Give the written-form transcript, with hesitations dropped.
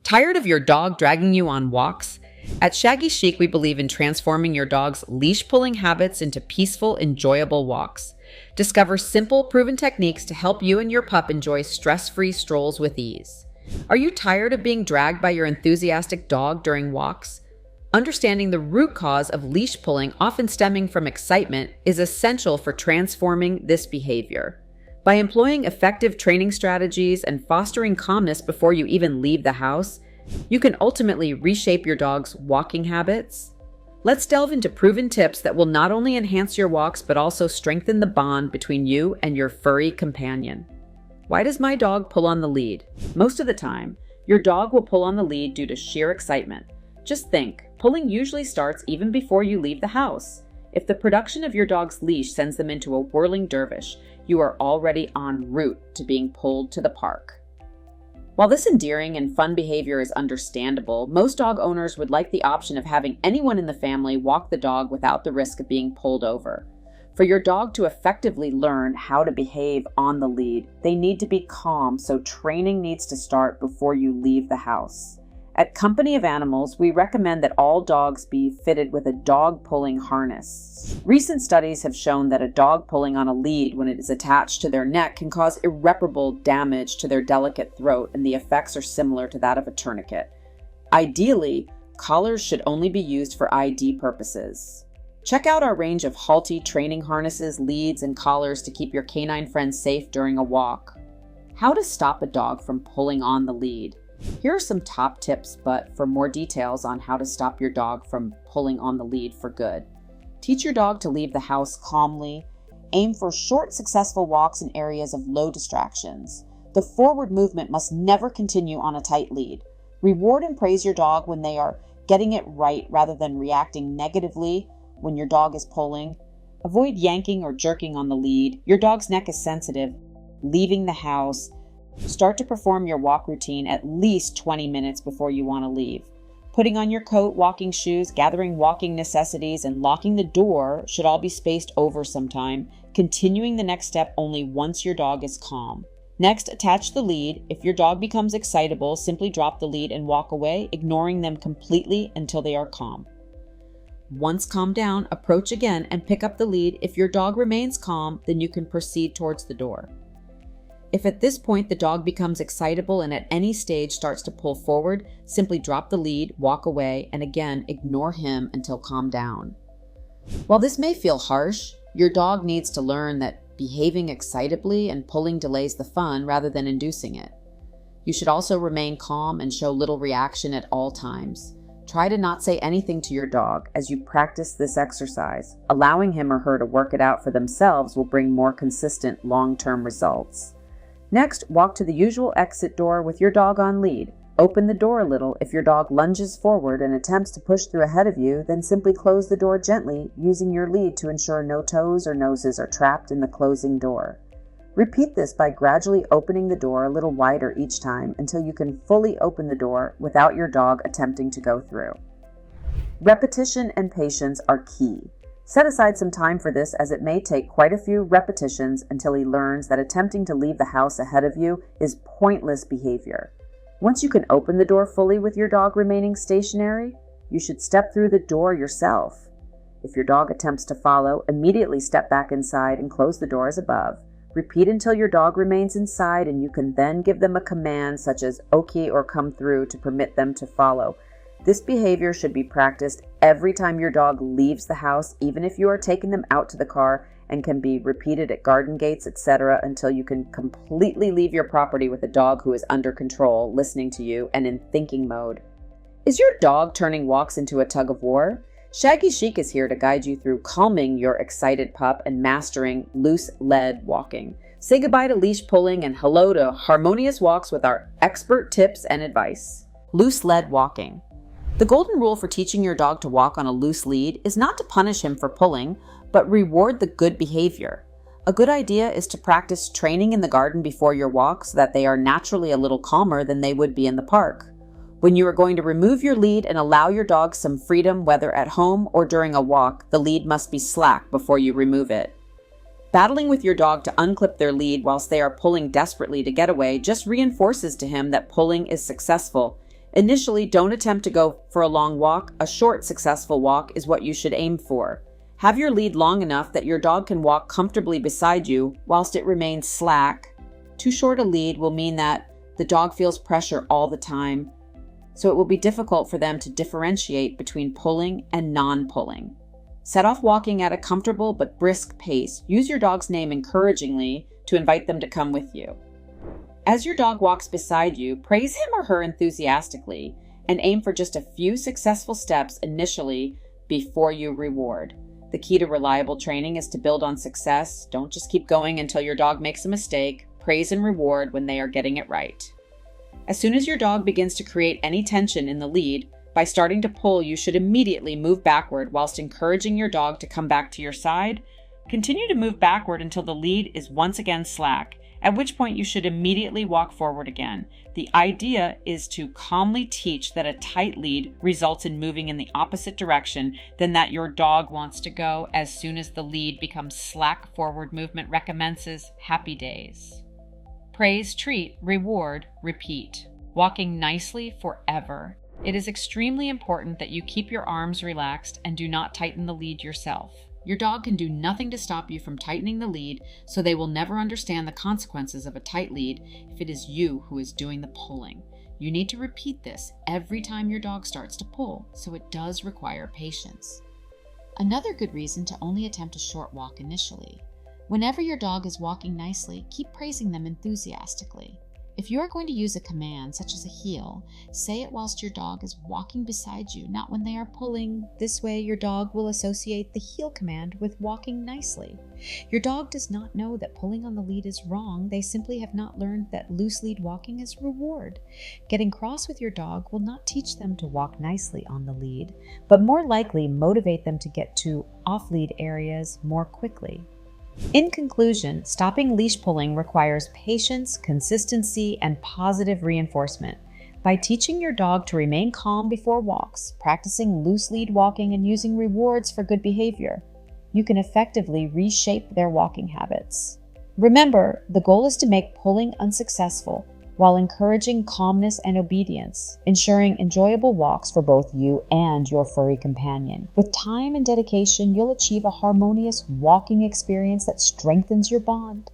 Tired of your dog dragging you on walks? At Shaggy Chic, we believe in transforming your dog's leash-pulling habits into peaceful, enjoyable walks. Discover simple, proven techniques to help you and your pup enjoy stress-free strolls with ease. Are you tired of being dragged by your enthusiastic dog during walks? Understanding the root cause of leash pulling, often stemming from excitement, is essential for transforming this behavior. By employing effective training strategies and fostering calmness before you even leave the house, you can ultimately reshape your dog's walking habits. Let's delve into proven tips that will not only enhance your walks but also strengthen the bond between you and your furry companion. Why does my dog pull on the lead? Most of the time, your dog will pull on the lead due to sheer excitement. Just think, pulling usually starts even before you leave the house. If the production of your dog's leash sends them into a whirling dervish, you are already en route to being pulled to the park. While this endearing and fun behavior is understandable, most dog owners would like the option of having anyone in the family walk the dog without the risk of being pulled over. For your dog to effectively learn how to behave on the lead, they need to be calm, so training needs to start before you leave the house. At Company of Animals, we recommend that all dogs be fitted with a dog pulling harness. Recent studies have shown that a dog pulling on a lead when it is attached to their neck can cause irreparable damage to their delicate throat, and the effects are similar to that of a tourniquet. Ideally, collars should only be used for ID purposes. Check out our range of Halti training harnesses, leads, and collars to keep your canine friends safe during a walk. How to stop a dog from pulling on the lead. Here are some top tips, but for more details on how to stop your dog from pulling on the lead for good. Teach your dog to leave the house calmly. Aim for short, successful walks in areas of low distractions. The forward movement must never continue on a tight lead. Reward and praise your dog when they are getting it right rather than reacting negatively when your dog is pulling. Avoid yanking or jerking on the lead. Your dog's neck is sensitive. Leaving the house. Start to perform your walk routine at least 20 minutes before you want to leave. Putting on your coat, walking shoes, gathering walking necessities, and locking the door should all be spaced over some time, continuing the next step only once your dog is calm. Next, attach the lead. If your dog becomes excitable, simply drop the lead and walk away, ignoring them completely until they are calm. Once calmed down, approach again and pick up the lead. If your dog remains calm, then you can proceed towards the door. If at this point the dog becomes excitable and at any stage starts to pull forward, simply drop the lead, walk away, and again ignore him until calmed down. While this may feel harsh, your dog needs to learn that behaving excitably and pulling delays the fun rather than inducing it. You should also remain calm and show little reaction at all times. Try to not say anything to your dog as you practice this exercise. Allowing him or her to work it out for themselves will bring more consistent long-term results. Next, walk to the usual exit door with your dog on lead. Open the door a little. If your dog lunges forward and attempts to push through ahead of you, then simply close the door gently, using your lead to ensure no toes or noses are trapped in the closing door. Repeat this by gradually opening the door a little wider each time until you can fully open the door without your dog attempting to go through. Repetition and patience are key. Set aside some time for this, as it may take quite a few repetitions until he learns that attempting to leave the house ahead of you is pointless behavior. Once you can open the door fully with your dog remaining stationary, you should step through the door yourself. If your dog attempts to follow, immediately step back inside and close the door as above. Repeat until your dog remains inside, and you can then give them a command such as "okay" or "come through" to permit them to follow. This behavior should be practiced every time your dog leaves the house, even if you are taking them out to the car, and can be repeated at garden gates, etc., until you can completely leave your property with a dog who is under control, listening to you, and in thinking mode. Is your dog turning walks into a tug of war? Shaggy Chic is here to guide you through calming your excited pup and mastering loose lead walking. Say goodbye to leash pulling and hello to harmonious walks with our expert tips and advice. Loose lead walking. The golden rule for teaching your dog to walk on a loose lead is not to punish him for pulling, but reward the good behavior. A good idea is to practice training in the garden before your walk so that they are naturally a little calmer than they would be in the park. When you are going to remove your lead and allow your dog some freedom, whether at home or during a walk, the lead must be slack before you remove it. Battling with your dog to unclip their lead whilst they are pulling desperately to get away just reinforces to him that pulling is successful, Initially, don't attempt to go for a long walk. A short, successful walk is what you should aim for. Have your lead long enough that your dog can walk comfortably beside you whilst it remains slack. Too short a lead will mean that the dog feels pressure all the time, so it will be difficult for them to differentiate between pulling and non-pulling. Set off walking at a comfortable but brisk pace. Use your dog's name encouragingly to invite them to come with you. As your dog walks beside you, praise him or her enthusiastically and aim for just a few successful steps initially before you reward. The key to reliable training is to build on success. Don't just keep going until your dog makes a mistake. Praise and reward when they are getting it right. As soon as your dog begins to create any tension in the lead, by starting to pull, you should immediately move backward whilst encouraging your dog to come back to your side. Continue to move backward until the lead is once again slack, at which point you should immediately walk forward again. The idea is to calmly teach that a tight lead results in moving in the opposite direction than that your dog wants to go as soon as the lead becomes slack. Forward movement recommences. Happy days. Praise, treat, reward, repeat. Walking nicely forever. It is extremely important that you keep your arms relaxed and do not tighten the lead yourself. Your dog can do nothing to stop you from tightening the lead, so they will never understand the consequences of a tight lead if it is you who is doing the pulling. You need to repeat this every time your dog starts to pull, so it does require patience. Another good reason to only attempt a short walk initially. Whenever your dog is walking nicely, keep praising them enthusiastically. If you are going to use a command, such as a heel, say it whilst your dog is walking beside you, not when they are pulling. This way, your dog will associate the heel command with walking nicely. Your dog does not know that pulling on the lead is wrong. They simply have not learned that loose lead walking is reward. Getting cross with your dog will not teach them to walk nicely on the lead, but more likely motivate them to get to off-lead areas more quickly. In conclusion, stopping leash pulling requires patience, consistency, and positive reinforcement. By teaching your dog to remain calm before walks, practicing loose lead walking, and using rewards for good behavior, you can effectively reshape their walking habits. Remember, the goal is to make pulling unsuccessful while encouraging calmness and obedience, ensuring enjoyable walks for both you and your furry companion. With time and dedication, you'll achieve a harmonious walking experience that strengthens your bond.